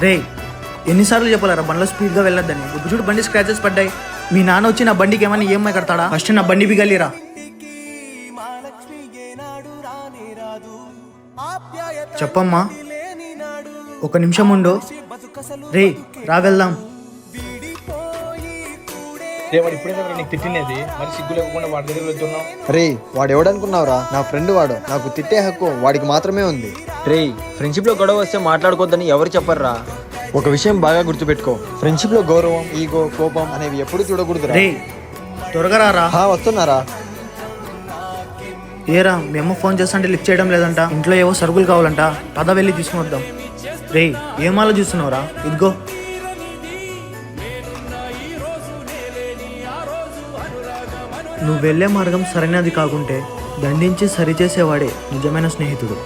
రే ఎన్నిసార్లు చెప్పాలరా బండిలో స్పీడ్గా వెళ్ళొద్దని. ఇప్పుడు చూడు బండి స్క్రాచెస్ పడ్డాయి. మీ నాన్న వచ్చి నా బండికి ఏమైనా ఈఎంఐ కడతాడా? ఫస్ట్ నా బండి బిగలిరా. చెప్పమ్మా, ఒక నిమిషం ఉండు. రే రా వెళ్దాం. వాడు ఇప్పుడే కదా నీకు తిట్టినది, మరి సిగ్గు లేకుండా వాడి దగ్గర వెళ్తున్నావు. రే వాడు ఎవడనుకున్నావురా? నా ఫ్రెండ్ వాడు. నాకు తిట్టే హక్కు వాడికి మాత్రమే ఉంది. రే ఫ్రెండ్షిప్ లో గొడవ వస్తే మాట్లాడుకోవద్దని ఎవరు చెప్పర్రా? ఒక విషయం బాగా గుర్తుపెట్టుకో, ఫ్రెండ్షిప్ లో గౌరవం, ఈగో, కోపం అనేవి ఎప్పుడు చూడకూడదురా. రే త్వరగా రారా. వస్తున్నారా? ఏరా మీ అమ్మ ఫోన్ చేస్తుంటే లిఫ్ట్ చేయడం లేదంట. ఇంట్లో ఏవో సరుకులు కావాలంట. పద వెళ్ళి తీసుకుని వద్దాం. రే ఏం ఆలోచిస్తున్నావురా? ఇదిగో. నువ్వు వెళ్ళే మార్గం సరైనది కాకుంటే దండించి సరిచేసేవాడే నిజమైన స్నేహితుడు.